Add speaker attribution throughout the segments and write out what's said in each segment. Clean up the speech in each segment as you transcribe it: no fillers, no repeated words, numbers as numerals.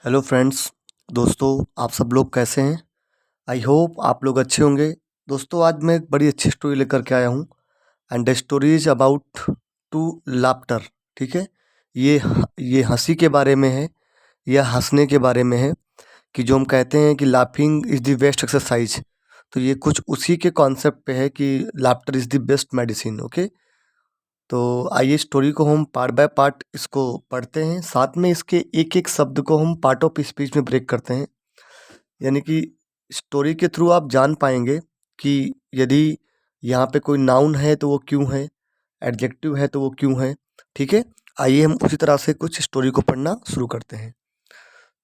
Speaker 1: Hello friends. दोस्तों, आप सब लोग कैसे हैं? आई होप आप लोग अच्छे होंगे। दोस्तों, आज मैं एक बड़ी अच्छी स्टोरी लेकर के आया हूँ and the story is about to laughter. ठीक है, ये हंसी के बारे में है या हंसने के बारे में है कि जो हम कहते हैं कि laughing is the best exercise. तो ये कुछ उसी के कॉन्सेप्ट पे है कि laughter is the best medicine. Okay, तो आइए स्टोरी को हम पार्ट बाय पार्ट इसको पढ़ते हैं, साथ में इसके एक एक शब्द को हम पार्ट ऑफ स्पीच में ब्रेक करते हैं। यानी कि स्टोरी के थ्रू आप जान पाएंगे कि यदि यहाँ पे कोई नाउन है तो वो क्यों है, एडजेक्टिव है तो वो क्यों है। ठीक है, आइए हम उसी तरह से कुछ स्टोरी को पढ़ना शुरू करते हैं।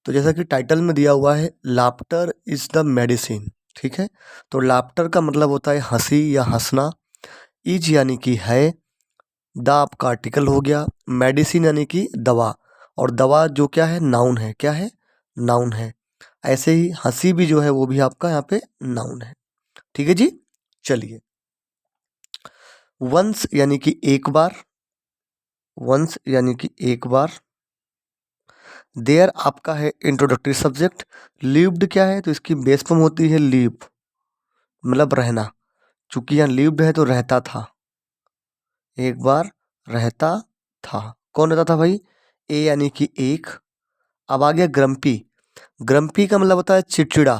Speaker 1: तो जैसा कि टाइटल में दिया हुआ है, लाफ्टर इज़ द मेडिसिन। ठीक है, तो लाफ्टर का मतलब होता है हंसी या हंसना। इज यानी कि है, द आपका आर्टिकल हो गया, मेडिसिन यानी कि दवा, और दवा जो क्या है, नाउन है। क्या है? नाउन है। ऐसे ही हंसी भी जो है वो भी आपका यहाँ पे नाउन है। ठीक है जी, चलिए। वंस यानी कि एक बार, वंस यानी कि एक बार। देयर आपका है इंट्रोडक्टरी सब्जेक्ट। लिव्ड क्या है, तो इसकी बेस फॉर्म होती है लिव, मतलब रहना। चूंकि यहाँ लिव्ड है तो रहता था, एक बार रहता था। कौन रहता था भाई? ए यानी कि एक। अब आ गया ग्रम्पी। ग्रम्पी का मतलब होता है चिड़चिड़ा,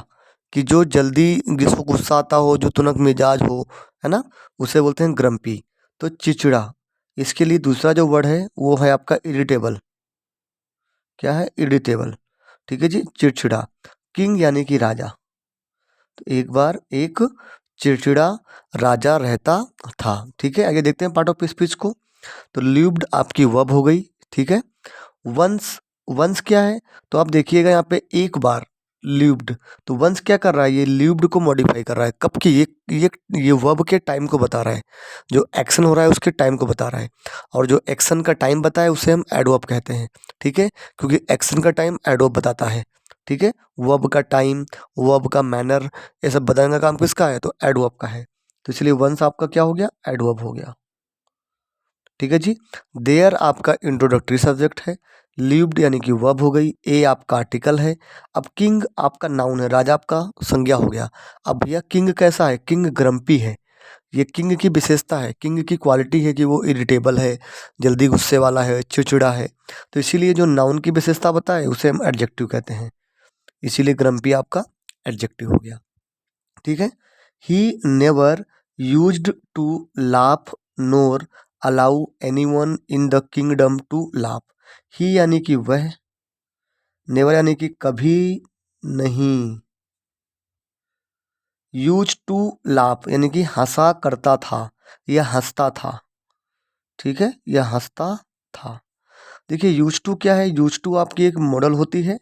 Speaker 1: कि जो जल्दी, जिसको गुस्सा आता हो, जो तुनक मिजाज हो, है ना, उसे बोलते हैं ग्रम्पी। तो चिड़चिड़ा, इसके लिए दूसरा जो वर्ड है वो है आपका इरिटेबल। क्या है? इरिटेबल। ठीक है जी, चिड़चिड़ा। किंग यानी कि राजा। तो एक बार एक चिड़चिड़ा राजा रहता था। ठीक है, आगे देखते हैं पार्ट ऑफ स्पीच को। तो लिव्ड आपकी वर्ब हो गई। ठीक है, वंस, वंस क्या है, तो आप देखिएगा यहाँ पे एक बार लिव्ड। तो वंस क्या कर रहा है, ये लिव्ड को मॉडिफाई कर रहा है। कब की? ये वर्ब के टाइम को बता रहा है। जो एक्शन हो रहा है उसके टाइम को बता रहा है, और जो एक्शन का टाइम बताए उसे हम एडवर्ब कहते हैं। ठीक है, क्योंकि एक्शन का टाइम एडवर्ब बताता है। ठीक है, वर्ब का टाइम, वर्ब का मैनर, ये सब बताने का काम किसका है? तो एडवर्ब का है। तो इसलिए वंस आपका क्या हो गया? एडवर्ब हो गया। ठीक है जी। देयर आपका इंट्रोडक्टरी सब्जेक्ट है। लिव्ड यानी कि वर्ब हो गई। ए आपका आर्टिकल है। अब किंग आपका नाउन है, राजा आपका संज्ञा हो गया। अब भैया किंग कैसा है? किंग ग्रम्पी है। ये किंग की विशेषता है, किंग की क्वालिटी है कि वो इरिटेबल है, जल्दी गुस्से वाला है, चिड़चिड़ा है। तो इसीलिए जो नाउन की विशेषता बताए उसे हम एडजेक्टिव कहते हैं। इसीलिए ग्रम्पी आपका एडजेक्टिव हो गया। ठीक है। He never used to laugh nor allow anyone in the kingdom to laugh. He यानी कि वह, नेवर यानी कि कभी नहीं, यूज टू लाफ यानी कि हंसा करता था या हंसता था। ठीक है, या हंसता था। देखिए यूज टू क्या है, यूज टू आपकी एक मॉडल होती है,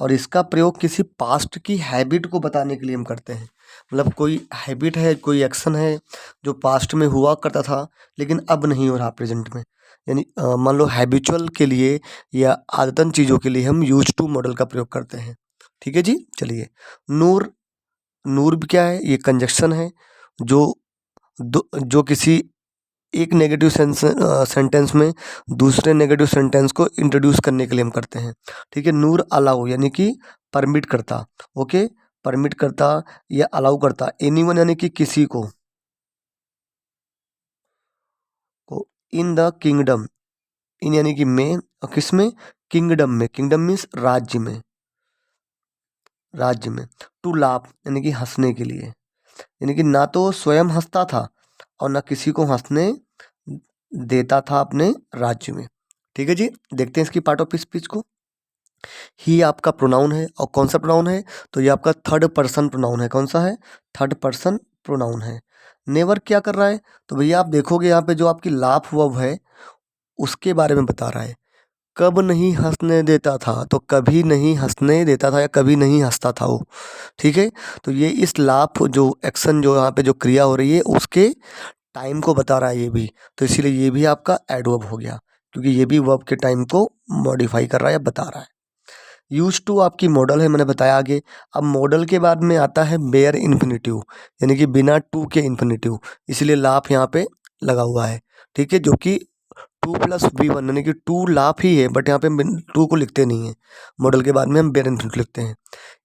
Speaker 1: और इसका प्रयोग किसी पास्ट की हैबिट को बताने के लिए हम करते हैं। मतलब कोई हैबिट है, कोई एक्शन है जो पास्ट में हुआ करता था लेकिन अब नहीं हो रहा प्रेजेंट में। यानी मान लो हैबिचुअल के लिए या आदतन चीज़ों के लिए हम यूज टू मॉडल का प्रयोग करते हैं। ठीक है जी, चलिए। नूर, नूर भी क्या है? ये कंजक्शन है जो जो किसी एक नेगेटिव सेंटेंस में दूसरे नेगेटिव सेंटेंस को इंट्रोड्यूस करने के लिए हम करते हैं। ठीक है, नूर अलाउ यानी कि परमिट करता। ओके, परमिट करता या अलाउ करता। एनीवन यानी कि किसी को इन द किंगडम, इन यानी कि में, और किस में? किंगडम में। किंगडम मीन्स राज्य में, राज्य में। टू लाफ यानी कि हंसने के लिए, यानी कि ना तो स्वयं हंसता था और ना किसी को हंसने देता था अपने राज्य में। ठीक है जी, देखते हैं इसकी पार्ट ऑफ स्पीच को। ही आपका प्रोनाउन है, और कौन सा प्रोनाउन है? तो ये आपका थर्ड पर्सन प्रोनाउन है। कौन सा है? थर्ड पर्सन प्रोनाउन है। नेवर क्या कर रहा है? तो भैया आप देखोगे यहाँ पे जो आपकी लाफ वर्ब है उसके बारे में बता रहा है। कब नहीं हंसने देता था, तो कभी नहीं हंसने देता था या कभी नहीं हंसता था वो। ठीक है, तो ये इस लाफ जो एक्शन, जो यहाँ पे जो क्रिया हो रही है उसके टाइम को बता रहा है ये भी। तो इसीलिए ये भी आपका एडवर्ब हो गया, क्योंकि ये भी वर्ब के टाइम को मॉडिफाई कर रहा है या बता रहा है। यूज टू आपकी मॉडल है, मैंने बताया आगे। अब मॉडल के बाद में आता है बेयर इन्फिनिटिव, यानी कि बिना टू के इन्फिनिटिव, इसलिए लाफ यहाँ पे लगा हुआ है। ठीक है, जो कि 2+V1 यानी कि टू लाफ ही है, बट यहाँ पे हम टू को लिखते नहीं है, मॉडल के बाद में हम बेर इन्फिनिट लिखते हैं,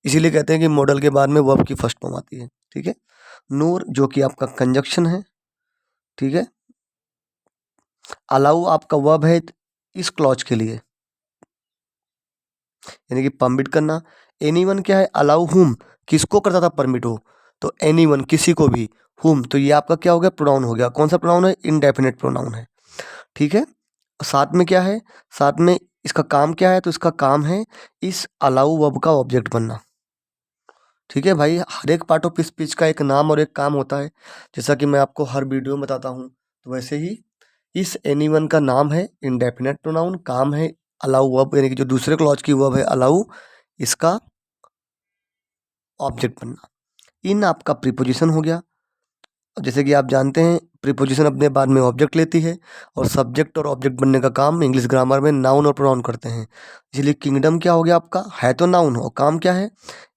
Speaker 1: इसीलिए कहते हैं कि मॉडल के बाद में वर्ब की फर्स्ट फॉर्म आती है। ठीक है, नूर जो कि आपका कंजक्शन है। ठीक है, अलाउ आपका वर्ब है इस क्लॉज के लिए, यानी कि परमिट करना। एनीवन क्या है, अलाउ हुम, किसको करता था परमिट हो, तो एनीवन किसी को भी, हुम तो ये आपका क्या हो गया, प्रोनाउन हो गया। कौन सा प्रोनाउन है, इनडेफिनेट प्रोनाउन है। ठीक है, साथ में क्या है, साथ में इसका काम क्या है, तो इसका काम है इस अलाउ वर्ब का ऑब्जेक्ट बनना। ठीक है भाई, हर एक पार्ट ऑफ स्पीच का एक नाम और एक काम होता है, जैसा कि मैं आपको हर वीडियो में बताता हूँ। तो वैसे ही इस एनीवन का नाम है इंडेफिनेट प्रोनाउन, काम है अलाउ वर्ब, यानी कि जो दूसरे क्लॉज की वर्ब है अलाउ, इसका ऑब्जेक्ट बनना। इन आपका प्रीपोजिशन हो गया। जैसे कि आप जानते हैं प्रीपोजिशन अपने बाद में ऑब्जेक्ट लेती है, और सब्जेक्ट और ऑब्जेक्ट बनने का काम इंग्लिश ग्रामर में नाउन और प्रोनाउन करते हैं। इसलिए किंगडम क्या हो गया आपका, है तो नाउन, और काम क्या है,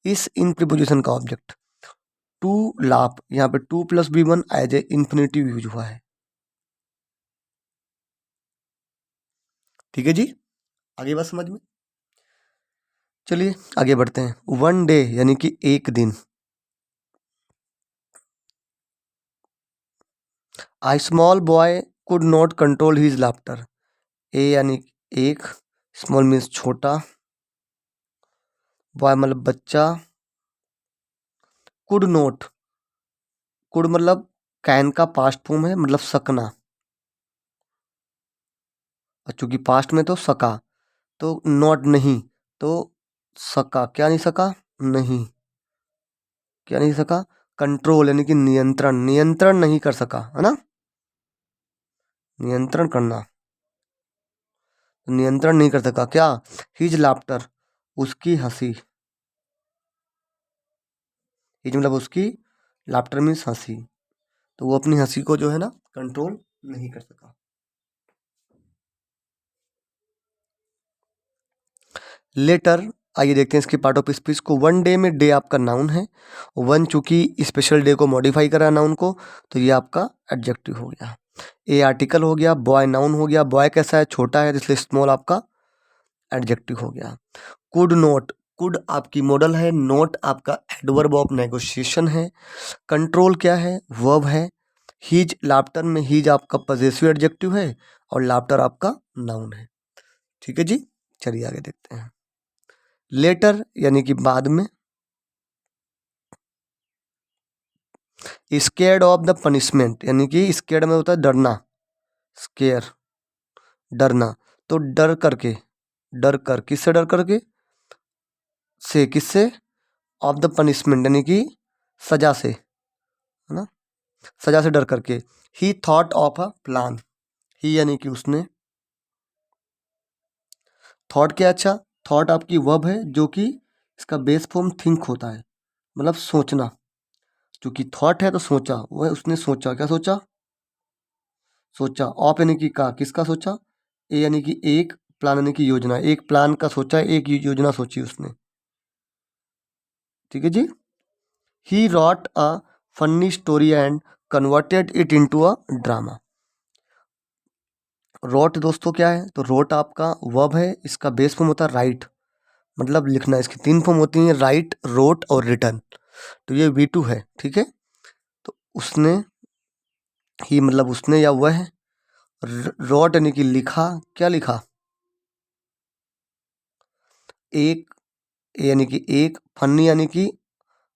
Speaker 1: इस इन प्रीपोजिशन का ऑब्जेक्ट। टू लाप, यहाँ पे 2+V1 as a infinitive use हुआ है। ठीक है जी, आगे बात समझ में। चलिए आगे बढ़ते हैं। वन डे यानी कि एक दिन। A small boy could not control his laughter. A यानी एक, स्मॉल मीन्स छोटा, बॉय मतलब बच्चा, कुड नॉट, कुड मतलब कैन का पास्ट फॉर्म है, मतलब सकना, और चूंकि पास्ट में तो सका, तो नॉट नहीं, तो सका, क्या नहीं सका, नहीं, क्या नहीं सका, कंट्रोल यानी कि नियंत्रण, नियंत्रण नहीं कर सका, है ना, नियंत्रण करना, नियंत्रण नहीं कर सका क्या, हिज लाफ्टर, उसकी हंसी, हिज मतलब उसकी, लाफ्टर मीन्स हंसी, तो वो अपनी हंसी को जो है ना कंट्रोल नहीं कर सका। लेटर, आइए देखते हैं इसके पार्ट ऑफ स्पीच को। वन डे में डे आपका नाउन है, वन चूंकि स्पेशल डे को मॉडिफाई करा नाउन को, तो ये आपका एडजेक्टिव हो गया। ए आर्टिकल हो गया, बॉय नाउन हो गया, बॉय कैसा है, छोटा है, इसलिए स्मॉल आपका एडजेक्टिव हो गया। कुड नोट, कुड आपकी मॉडल है, नोट आपका एडवर्ब ऑफ नेगोशिएशन है, कंट्रोल क्या है, वर्ब है, हीज लाफ्टर में हीज आपका पजेसिव एडजेक्टिव है, और लाफ्टर आपका नाउन है। ठीक है जी, चलिए आगे देखते हैं। लेटर यानी कि बाद में। स्केर्ड ऑफ द पनिशमेंट यानी कि स्केर्ड में होता है डरना, स्केयर डरना, तो डर करके, डर कर, किससे डर करके, से, किससे, ऑफ द पनिशमेंट यानी कि सजा से, है ना, सजा से डर करके। He thought of a plan, he यानी कि उसने, थॉट क्या, अच्छा थॉट आपकी वर्ब है, जो कि इसका बेस फॉर्म थिंक होता है, मतलब सोचना, क्योंकि थॉट है तो सोचा, वह उसने सोचा, क्या सोचा, सोचा। ऑफ यानी कि का, किसका सोचा, ए यानी कि एक, प्लान यानी कि योजना, एक प्लान का सोचा, एक योजना सोची उसने। ठीक है जी। He wrote a funny story and converted it into a drama. Wrote दोस्तों क्या है, तो रोट आपका वर्ब है, इसका बेस फॉर्म होता है राइट, मतलब लिखना। इसकी तीन फॉर्म होती हैं, राइट, रोट और रिटर्न, तो ये V2 है। ठीक है, तो उसने, ही मतलब उसने या वह, रोट यानी कि लिखा, क्या लिखा, एक, यानी कि एक, फनी यानी कि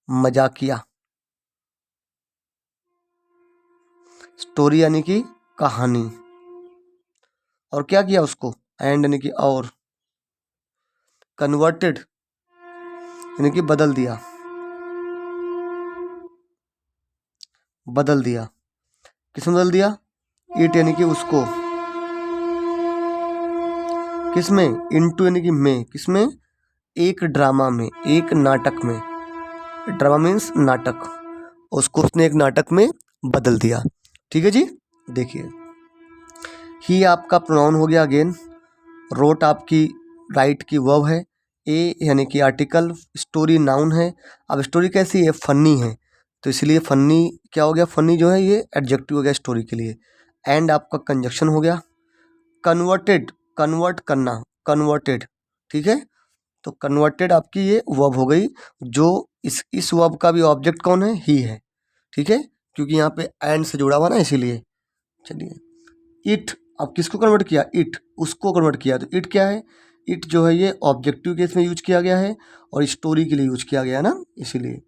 Speaker 1: मजाकिया, स्टोरी यानी कि कहानी, और क्या किया उसको, एंड यानी कि और, कन्वर्टेड यानी कि बदल दिया, बदल दिया, किसमें बदल दिया, इट यानी कि उसको, किसमें, इनटू यानी कि में, किसमें, एक ड्रामा में, एक नाटक में, ड्रामा मीन्स नाटक, उसको उसने एक नाटक में बदल दिया। ठीक है जी, देखिए ही आपका प्रोनाउन हो गया अगेन, रोट आपकी राइट की वर्ब है, ए यानी कि आर्टिकल, स्टोरी नाउन है। अब स्टोरी कैसी है, फनी है, तो इसलिए फनी क्या हो गया, फनी जो है ये एडजेक्टिव हो गया स्टोरी के लिए। एंड आपका कंजक्शन हो गया, कन्वर्टेड, कन्वर्ट करना, कन्वर्टेड, ठीक है। तो कन्वर्टेड आपकी ये वर्ब हो गई, जो इस वर्ब का भी ऑब्जेक्ट कौन है, ही है, ठीक है, क्योंकि यहाँ पे एंड से जुड़ा हुआ ना, इसीलिए। चलिए, इट, अब किसको कन्वर्ट किया, इट, उसको कन्वर्ट किया, तो इट क्या है, इट जो है ये ऑब्जेक्टिव केस में यूज किया गया है और स्टोरी के लिए यूज किया गया है ना, इसीलिए।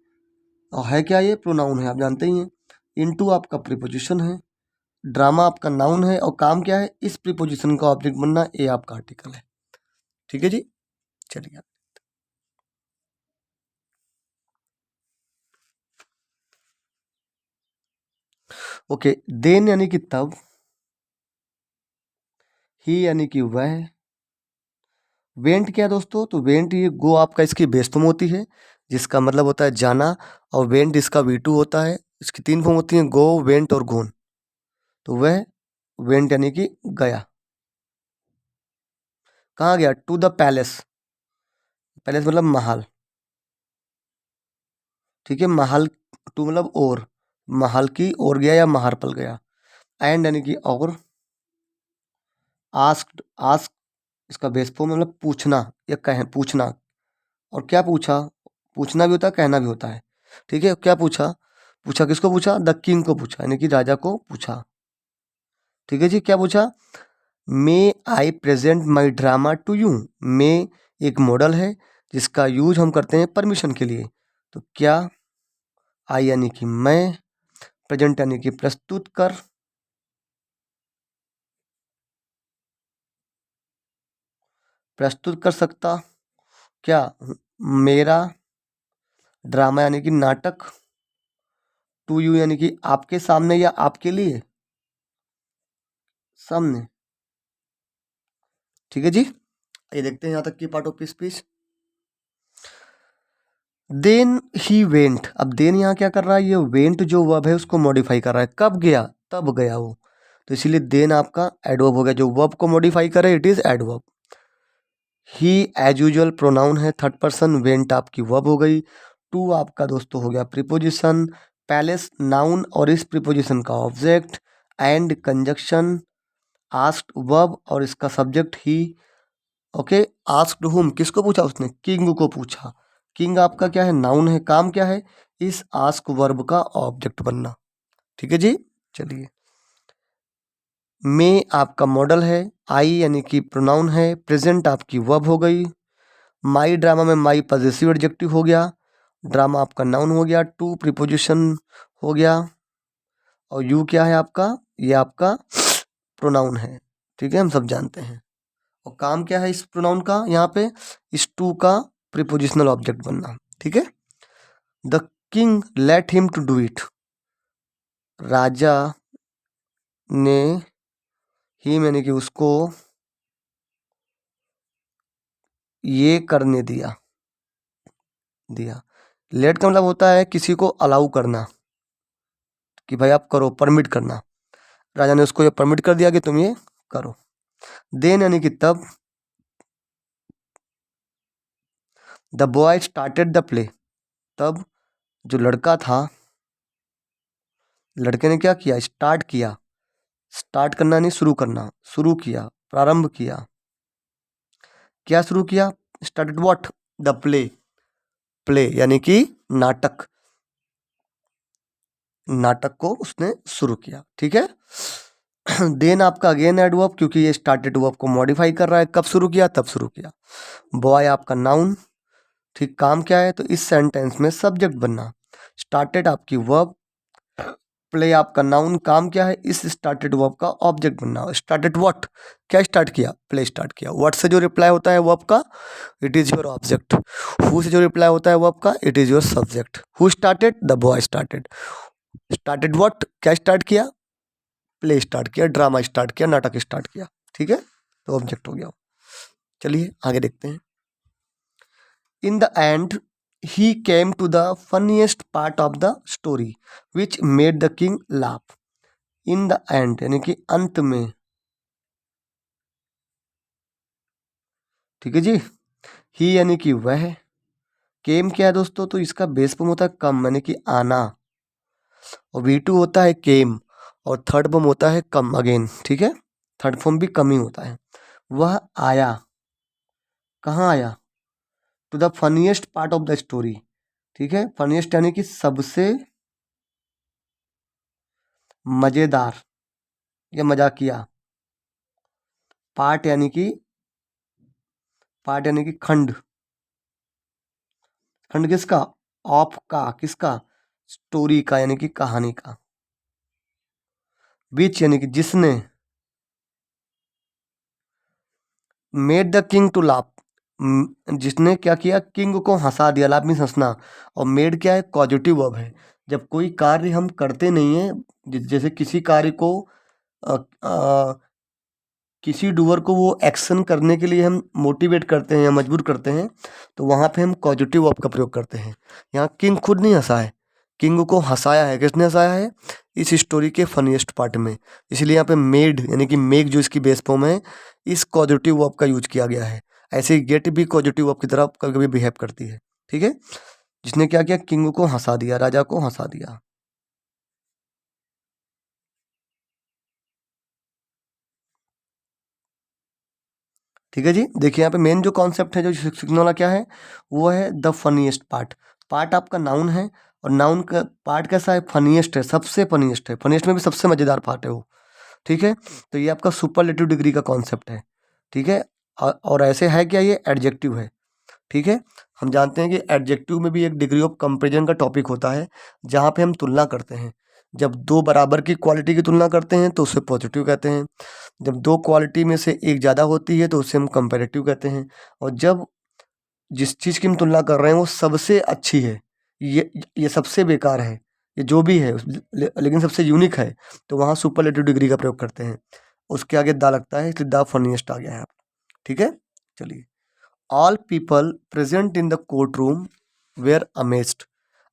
Speaker 1: और है क्या, ये प्रोनाउन है, आप जानते ही हैं। इनटू आपका प्रीपोजिशन है, ड्रामा आपका नाउन है, और काम क्या है, इस प्रीपोजिशन का ऑब्जेक्ट बनना, ए आपका आर्टिकल है, ठीक है जी। चलिए, ओके, देन यानी कि तब, ही यानी कि वह, वेंट क्या है दोस्तों, तो वेंट ये गो आपका इसकी बेस फॉर्म होती है, जिसका मतलब होता है जाना, और वेंट इसका V2 होता है। इसकी 3 फॉर्म होती हैं, गो, वेंट और गोन। तो वह वेंट यानी कि गया, कहाँ गया, टू द पैलेस, पैलेस मतलब महल, ठीक है, महल, टू मतलब और, महल की ओर गया या महल पर गया। एंड यानी कि और, आस्क्ड, आस्क इसका बेस फॉर्म मतलब पूछना या कह पूछना, और क्या पूछा, पूछना भी होता है, कहना भी होता है, ठीक है। क्या पूछा, पूछा किसको पूछा, द किंग को पूछा, यानी कि राजा को पूछा, ठीक है जी। क्या पूछा, may I present my drama to you, may एक मॉडल है जिसका यूज हम करते हैं परमिशन के लिए, तो क्या, आई यानी कि मैं, प्रेजेंट यानी कि प्रस्तुत कर, प्रस्तुत कर सकता, क्या, मेरा, ड्रामा यानी कि नाटक, टू यू यानी कि आपके सामने या आपके लिए, सामने, ठीक है जी। ये देखते हैं यहाँ तक की part of speech. Then he went, अब देन यहाँ क्या कर रहा है, ये वेंट जो वर्ब है उसको मॉडिफाई कर रहा है, कब गया, तब गया वो, तो इसीलिए देन आपका एडवर्ब हो गया, जो वर्ब को मॉडिफाई करे it is adverb. He as usual pronoun है, थर्ड पर्सन, वेंट आपकी वर्ब हो गई, टू आपका दोस्तों हो गया प्रीपोजिशन, पैलेस नाउन और इस प्रीपोजिशन का object, and conjunction, asked verb और इसका सब्जेक्ट ही, ओके। आस्क्ड हुम किसको पूछा उसने, किंग को पूछा, किंग आपका क्या है, नाउन है, काम क्या है, इस आस्क वर्ब का ऑब्जेक्ट बनना, ठीक है जी। चलिए, मे आपका मॉडल है, आई यानी कि प्रोनाउन है, प्रेजेंट आपकी वर्ब हो गई, माई ड्रामा में माई पॉजेसिव एडजेक्टिव हो गया, ड्रामा आपका नाउन हो गया, टू प्रीपोजिशन हो गया, और यू क्या है आपका, ये आपका प्रोनाउन है, ठीक है, हम सब जानते हैं। और काम क्या है इस प्रोनाउन का, यहाँ पे इस टू का प्रीपोजिशनल ऑब्जेक्ट बनना, ठीक है। The king let him to do it, राजा ने, हिम यानी कि उसको, ये करने दिया, दिया, लेट का मतलब होता है किसी को अलाउ करना, कि भाई आप करो, परमिट करना, राजा ने उसको ये परमिट कर दिया कि तुम ये करो। देन यानी कि तब, the boy started the play, तब जो लड़का था, लड़के ने क्या किया, स्टार्ट किया, स्टार्ट करना नहीं, शुरू करना, शुरू किया, प्रारंभ किया, क्या शुरू किया, started what, the play, play यानी कि नाटक, नाटक को उसने शुरू किया, ठीक है। देन आपका अगेन एडवर्ब, क्योंकि ये स्टार्टेड वर्ब को मॉडिफाई कर रहा है, कब शुरू किया, तब शुरू किया। बॉय आपका नाउन, ठीक, काम क्या है, तो इस सेंटेंस में सब्जेक्ट बनना, स्टार्टेड आपकी वर्ब, प्ले आपका नाउन, काम क्या है, इस स्टार्टेड वर्ब का ऑब्जेक्ट बनना, स्टार्टेड व्हाट, क्या स्टार्ट किया, प्ले स्टार्ट किया, व्हाट से जो रिप्लाई होता है वर्ब का, it is your object, who से जो रिप्लाई होता है वर्ब का, it is your subject, who started, the boy started, started what, क्या स्टार्ट किया, प्ले स्टार्ट किया, ड्रामा स्टार्ट किया, नाटक स्टार्ट किया, ठीक है, तो ऑब्जेक्ट हो गया। चलिए आगे देखते हैं। In the end he came to the funniest part of the story which made the king laugh, in the end यानी कि अंत में, ठीक है जी। ही यानी कि वह, केम क्या है दोस्तों, तो इसका बेस फॉर्म होता है कम यानी कि आना, और V2 होता है केम, और थर्ड फॉर्म होता है कम अगेन, ठीक है। थर्ड फॉर्म भी कम ही होता है। वह आया, कहाँ आया? To the funniest part of the story. ठीक है, फनीएस्ट यानी कि सबसे मजेदार या मजाकिया, पार्ट यानी कि खंड, खंड किसका? ऑफ का, किसका? स्टोरी का यानी कि कहानी का। विच यानी कि जिसने, made the king to laugh, जिसने क्या किया? किंग को हंसा दिया। लाफ मीन्स हंसना, और मेड क्या है? पॉजिटिव वर्ब है। जब कोई कार्य हम करते नहीं है, जैसे किसी कार्य को अ, अ, किसी डूअर को वो एक्शन करने के लिए हम मोटिवेट करते हैं या मजबूर करते हैं, तो वहाँ पे हम पॉजिटिव वर्ब का प्रयोग करते हैं। यहाँ किंग खुद नहीं हंसा है, किंग को हंसाया है। किसने हंसाया है? इस स्टोरी के फनीएस्ट पार्ट में। इसलिए यहाँ पे मेड यानी कि मेक जो इसकी बेस फॉर्म है, इस पॉजिटिव वर्ब का यूज किया गया है। ऐसे ही गेट भी पॉजिटिव वर्ब की तरह कभी कभी बिहेव करती है। ठीक है, जिसने क्या किया? किंग को हंसा दिया, राजा को हंसा दिया। ठीक है जी, देखिए यहाँ पे मेन जो कॉन्सेप्ट है जो सीखने वाला क्या है, वो है द फनीएस्ट पार्ट। पार्ट आपका नाउन है, और नाउन का पार्ट कैसा है? फनीएस्ट है, सबसे फनीएस्ट है। फनीएस्ट में भी सबसे मजेदार पार्ट है वो। ठीक है, तो ये आपका सुपरलेटिव डिग्री का कॉन्सेप्ट है। ठीक है, और ऐसे है क्या? ये एडजेक्टिव है। ठीक है, हम जानते हैं कि एडजेक्टिव में भी एक डिग्री ऑफ कंपेरिजन का टॉपिक होता है, जहाँ पे हम तुलना करते हैं। जब दो बराबर की क्वालिटी की तुलना करते हैं तो उसे पॉजिटिव कहते हैं। जब दो क्वालिटी में से एक ज़्यादा होती है तो उसे हम कंपैरेटिव कहते हैं। और जब जिस चीज़ की हम तुलना कर रहे हैं वो सबसे अच्छी है, ये सबसे बेकार है, ये जो भी है लेकिन सबसे यूनिक है, तो वहाँ सुपरलेटिव डिग्री का प्रयोग करते हैं। उसके आगे दा लगता है, इसलिए द फनीएस्ट आ गया है। ठीक है, चलिए। All people present in the court room were amazed.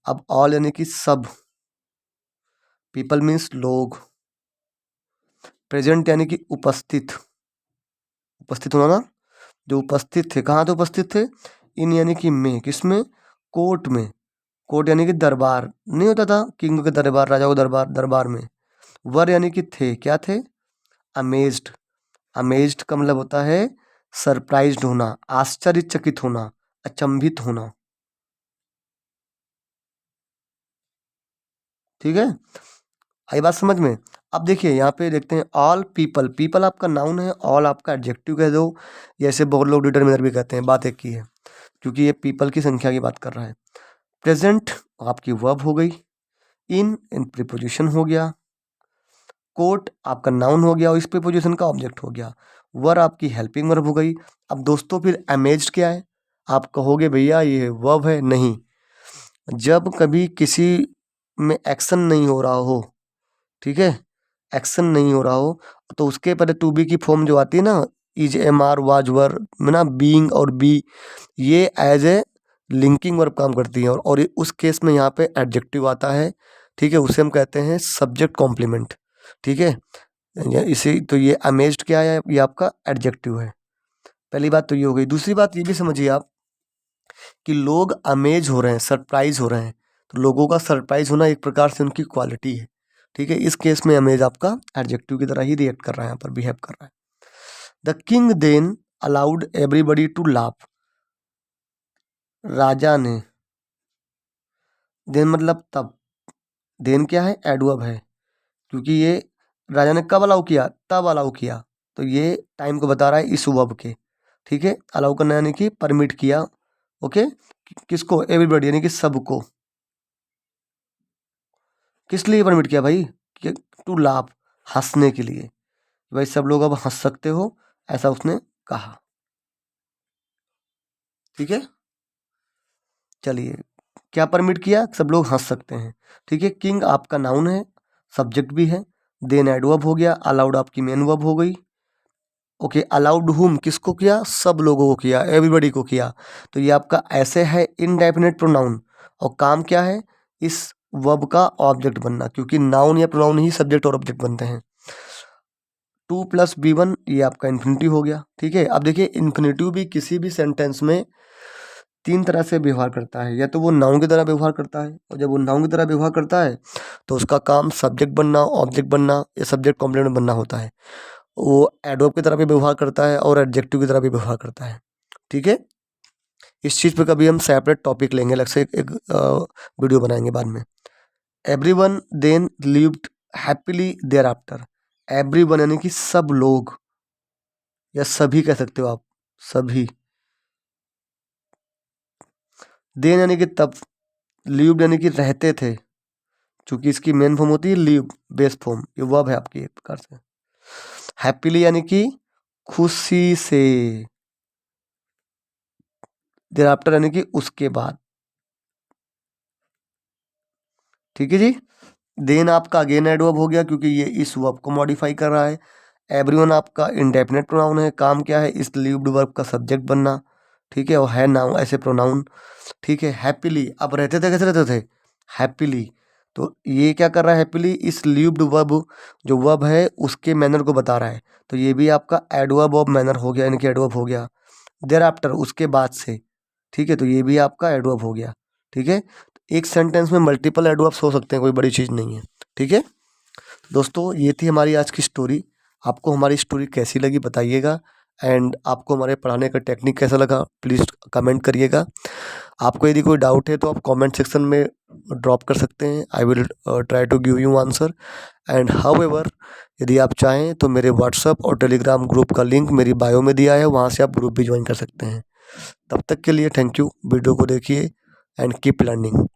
Speaker 1: अब ऑल यानी कि सब, पीपल मीन्स लोग, प्रेजेंट यानी कि उपस्थित, उपस्थित होना ना, जो उपस्थित थे, कहाँ थे उपस्थित थे? इन यानी कि में, किसमें? कोर्ट में। कोर्ट यानी कि दरबार, नहीं होता था किंग के दरबार, राजा को दरबार, दरबार में। वर यानी कि थे, क्या थे? अमेज्ड। अमेज्ड का मतलब होता है सरप्राइज्ड होना, आश्चर्यचकित होना, अचंभित होना। ठीक है, आई बात समझ में? अब देखिए यहाँ पे देखते हैं ऑल पीपल, पीपल आपका नाउन है, ऑल आपका एडजेक्टिव कह दो, या ऐसे बहुत लोग डिटरमिनर भी कहते हैं, बात एक ही है, क्योंकि ये पीपल की संख्या की बात कर रहा है। प्रेजेंट आपकी वर्ब हो गई, इन प्रीपोजिशन हो गया, कोट आपका नाउन हो गया और इस प्रीपोजिशन का ऑब्जेक्ट हो गया, वर आपकी हेल्पिंग वर्ब हो गई। अब दोस्तों फिर अमेज्ड क्या है? आप कहोगे भैया ये वर्ब है, नहीं। जब कभी किसी में एक्शन नहीं हो रहा हो, ठीक है, एक्शन नहीं हो रहा हो, तो उसके पहले टू बी की फॉर्म जो आती है ना, इज, एम, आर, वाज, वर में ना, बीइंग और बी, ये एज ए लिंकिंग वर्ब काम करती है, और उस केस में यहाँ पे एडजेक्टिव आता है। ठीक है, उसे हम कहते हैं सब्जेक्ट कॉम्प्लीमेंट। ठीक है, इसे तो ये अमेज्ड क्या है? ये आपका एडजेक्टिव है। पहली बात तो ये हो गई। दूसरी बात ये भी समझिए आप कि लोग अमेज हो रहे हैं, सरप्राइज हो रहे हैं, तो लोगों का सरप्राइज होना एक प्रकार से उनकी क्वालिटी है। ठीक है, इस केस में अमेज आपका एडजेक्टिव की तरह ही रिएक्ट कर रहा है, यहाँ पर बिहेव कर रहा है। The king then allowed everybody to laugh. राजा ने, देन मतलब तब, देन क्या है? एडवर्ब है, क्योंकि ये राजा ने कब अलाउ किया? तब अलाउ किया, तो ये टाइम को बता रहा है इस वर्ब के। ठीक है, अलाउ करना यानी कि परमिट किया। ओके, किसको? एवरीबडी यानी कि सबको। किस लिए परमिट किया भाई? टू लाफ, हंसने के लिए, भाई सब लोग अब हंस सकते हो, ऐसा उसने कहा। ठीक है, चलिए, क्या परमिट किया? सब लोग हंस सकते हैं। ठीक है, किंग आपका नाउन है, सब्जेक्ट भी है, देन एडवर्ब हो गया, अलाउड आपकी मेन वर्ब हो गई। ओके, अलाउड हुम, किसको किया? सब लोगों को किया, एवरीबडी को किया, तो ये आपका ऐसे है इनडेफिनेट प्रोनाउन, और काम क्या है? इस वर्ब का ऑब्जेक्ट बनना, क्योंकि नाउन या प्रोनाउन ही सब्जेक्ट और ऑब्जेक्ट बनते हैं। 2+B1 ये आपका इन्फिनिटिव हो गया। ठीक है, अब देखिए इन्फिनिटिव भी किसी भी सेंटेंस में तीन तरह से व्यवहार करता है, या तो वो नाउन की तरह व्यवहार करता है, और जब वो नाउन की तरह व्यवहार करता है तो उसका काम सब्जेक्ट बनना, ऑब्जेक्ट बनना या सब्जेक्ट कॉम्प्लीमेंट बनना होता है। वो एडवर्ब की तरह भी व्यवहार करता है और एडजेक्टिव की तरह भी व्यवहार करता है। ठीक है, इस चीज़ पे कभी हम सेपरेट टॉपिक लेंगे, अलग से एक वीडियो बनाएंगे बाद में। Everyone then lived happily thereafter. Everyone यानी कि सब लोग, या सभी कह सकते हो आप, सभी। देन यानी कि तब, लिव्ड यानी कि रहते थे, क्योंकि इसकी मेन फॉर्म होती है लिव, बेस फॉर्म, ये वर्ब है आपकी एक प्रकार से। हैप्पीली यानी कि खुशी से, देयर आफ्टर यानी कि उसके बाद। ठीक है जी। देन आपका अगेन एडवर्ब हो गया, क्योंकि ये इस वर्ब को मॉडिफाई कर रहा है। एवरीवन आपका इंडेफिनेट प्रोनाउन है, काम क्या है, इस लिव्ड वर्ब का सब्जेक्ट बनना। ठीक है, और है नाउन ऐसे प्रोनाउन। ठीक है, हैप्पीली, अब रहते थे कैसे रहते थे, हैप्पीली। तो ये क्या कर रहा है, हैप्पीली इस लिव्ड वर्ब, जो वर्ब है उसके मैनर को बता रहा है, तो ये भी आपका एडवर्ब ऑफ मैनर हो गया, यानी कि एडवर्ब हो गया। देयर आफ्टर, उसके बाद से। ठीक है, तो ये भी आपका एडवर्ब हो गया। ठीक है, एक सेंटेंस में मल्टीपल एडवर्ब्स हो सकते हैं, कोई बड़ी चीज़ नहीं है। ठीक है दोस्तों, ये थी हमारी आज की स्टोरी। आपको हमारी स्टोरी कैसी लगी बताइएगा, एंड आपको हमारे पढ़ाने का टेक्निक कैसा लगा प्लीज़ कमेंट करिएगा। आपको यदि कोई डाउट है तो आप कमेंट सेक्शन में ड्रॉप कर सकते हैं, I will try to give you answer. And however, यदि आप चाहें तो मेरे व्हाट्सअप और टेलीग्राम ग्रुप का लिंक मेरी बायो में दिया है, वहाँ से आप ग्रुप भी ज्वाइन कर सकते हैं। तब तक के लिए थैंक यू। वीडियो को देखिए एंड कीप लर्निंग।